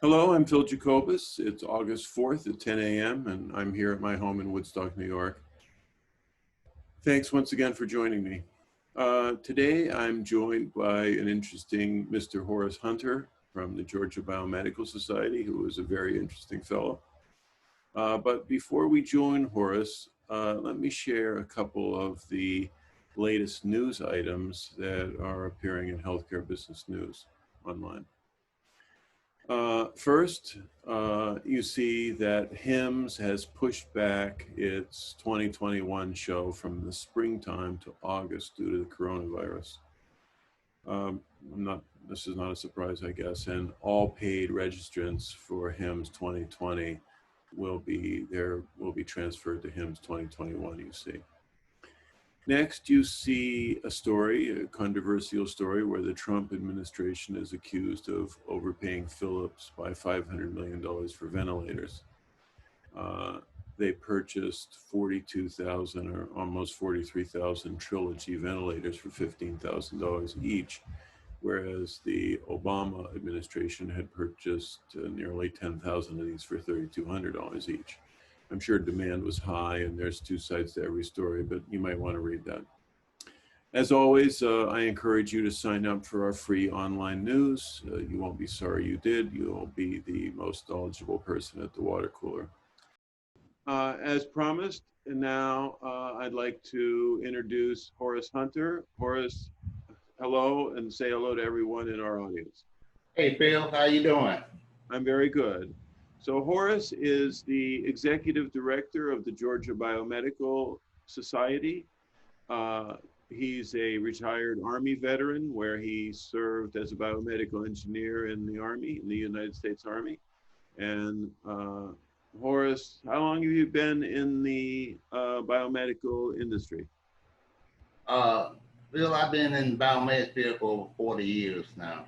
Hello, I'm Phil Jacobus. It's August 4th at 10 a.m., and I'm here at my home in Woodstock, New York. Thanks once again for joining me. Today, I'm joined by an interesting Mr. Horace Hunter from the Georgia Biomedical Society, who is a very interesting fellow. But before we join Horace, let me share a couple of the latest news items that are appearing in Healthcare Business News online. First, you see that HIMSS has pushed back its 2021 show from the springtime to August due to the coronavirus. This is not a surprise, I guess, and all paid registrants for HIMSS 2020 will be transferred to HIMSS 2021, you see. Next, you see a story, a controversial story, where the Trump administration is accused of overpaying Philips by $500 million for ventilators. They purchased 42,000 or almost 43,000 Trilogy ventilators for $15,000 each, whereas the Obama administration had purchased nearly 10,000 of these for $3,200 each. I'm sure demand was high, and there's two sides to every story, but you might want to read that. As always, I encourage you to sign up for our free online news. You won't be sorry you did. You'll be the most knowledgeable person at the water cooler. As promised, and now I'd like to introduce Horace Hunter. Horace, hello, and say hello to everyone in our audience. Hey Phil, how you doing? I'm very good. So Horace is the executive director of the Georgia Biomedical Society. He's a retired Army veteran where he served as a biomedical engineer in the Army, in the United States Army. And Horace, how long have you been in the biomedical industry? Phil, I've been in biomed field for over 40 years now.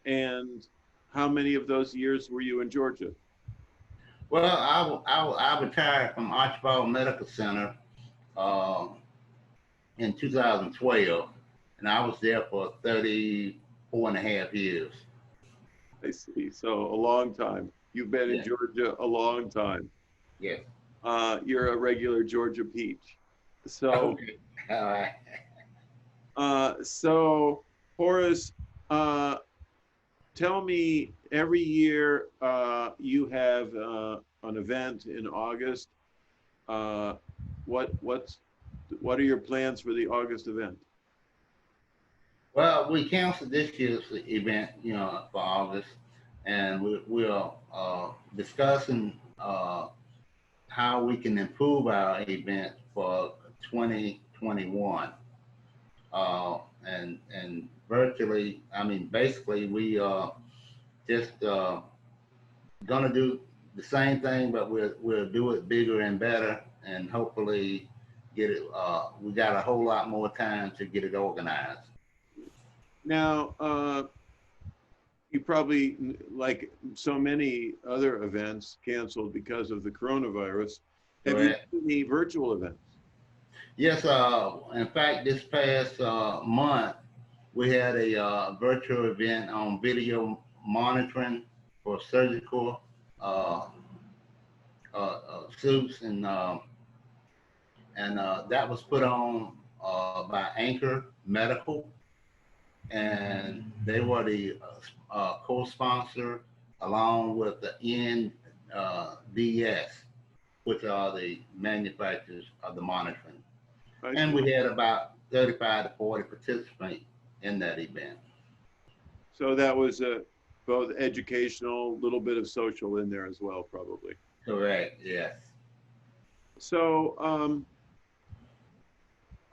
And how many of those years were you in Georgia? Well, I retired from Archibald Medical Center uh, in 2012, and I was there for 34 and a half years. I see. So a long time. You've been in Yeah, Georgia a long time. yeah. You're a regular Georgia peach. So, Okay, all right. so Horace, tell me, every year you have an event in August. Uh, what are your plans for the August event? Well, we canceled this year's event, for August, and we're discussing how we can improve our event for 2021. And virtually, I mean, basically, we just gonna do the same thing, but we'll do it bigger and better, and hopefully get it. We got a whole lot more time to get it organized. Now, you probably, like so many other events, canceled because of the coronavirus. Have you Correct. done any virtual events? Yes. In fact, this past month we had a virtual event on video monitoring for surgical uh, suits, and that was put on by Anchor Medical, and they were the co-sponsor along with the NDS, which are the manufacturers of the monitoring. I And see. we had about 35 to 40 participants in that event. So that was both educational, little bit of social in there as well, probably. Correct. Yes. So,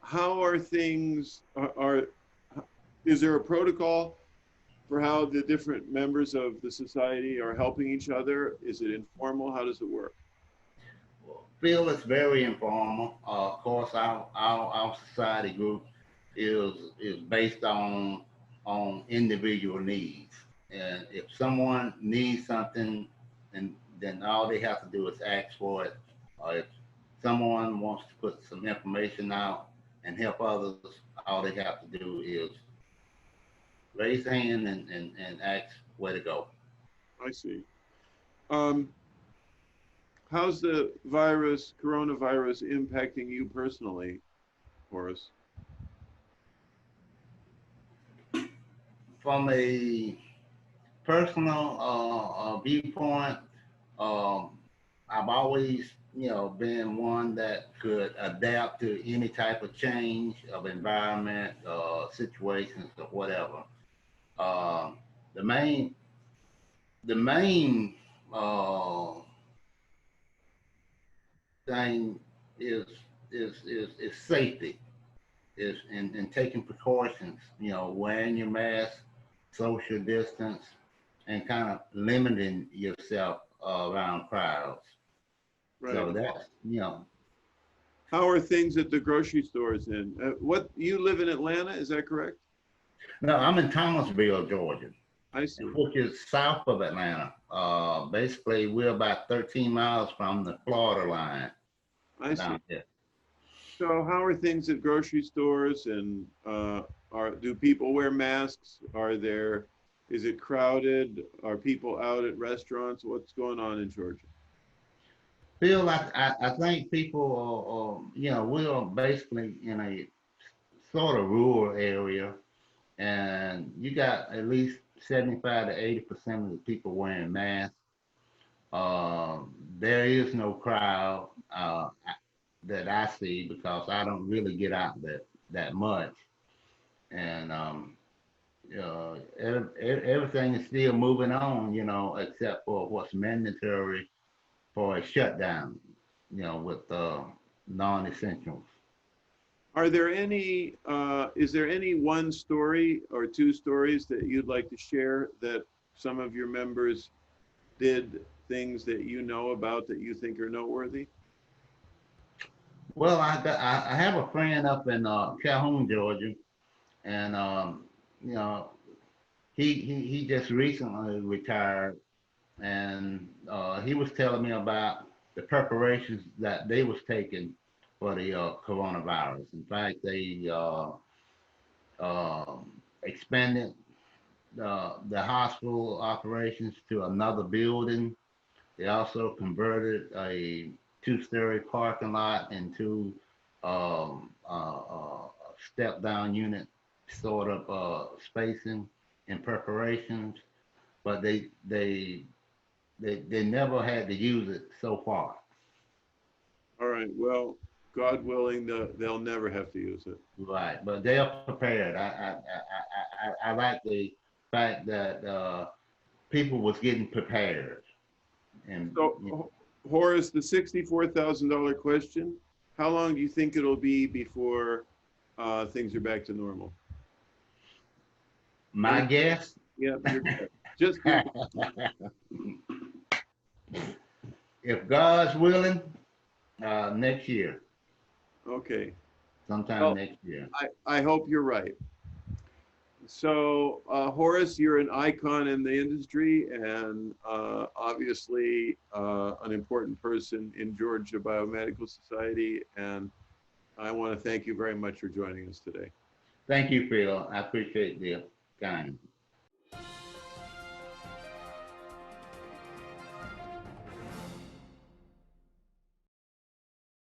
how are things? Is there a protocol for how the different members of the society are helping each other? Is it informal? How does it work? Feel it's very informal. Of course, our society group is based on individual needs, and if someone needs something, then all they have to do is ask for it. Or if someone wants to put some information out and help others, all they have to do is raise their hand and ask way to go. I see. Um, how's the coronavirus, impacting you personally, Horace? From a personal viewpoint, um, I've always, been one that could adapt to any type of change of environment, situations, or whatever. Um, the main, the main uh, thing is is safety, is in taking precautions. Wearing your mask, social distance, and kind of limiting yourself around crowds. Right. So that's, How are things at the grocery stores in? What, you live in Atlanta, is that correct? no, I'm in Thomasville, Georgia, I see. which is south of Atlanta. Basically, we're about 13 miles from the Florida line I see. down here. So how are things at grocery stores, and do people wear masks? Is it crowded? Are people out at restaurants? What's going on in Georgia? Phil, I think people we're basically in a sort of rural area, and you got at least 75 to 80% of the people wearing masks. There is no crowd that I see because I don't really get out that much, and everything is still moving on, except for what's mandatory for a shutdown, with non-essentials. Is there any one story or two stories that you'd like to share that some of your members did things that you know about that you think are noteworthy? Well, I have a friend up in Calhoun, Georgia, and you know he just recently retired, and he was telling me about the preparations that they was taking for the coronavirus. In fact, they expanded the hospital operations to another building. They also converted a two-story parking lot into a step-down unit sort of spacing in preparations, but they never had to use it so far. All right. Well, God willing, they'll never have to use it. Right, but they are prepared. I like the fact that people was getting prepared, and So, Horace, the $64,000 question, how long do you think it'll be before things are back to normal? my Any, guess, yeah, just your, if God's willing, next year, okay. sometime Well, next year. I hope you're right. So, Horace, you're an icon in the industry, and obviously an important person in Georgia Biomedical Society. And I want to thank you very much for joining us today. Thank you, Phil. I appreciate the kind.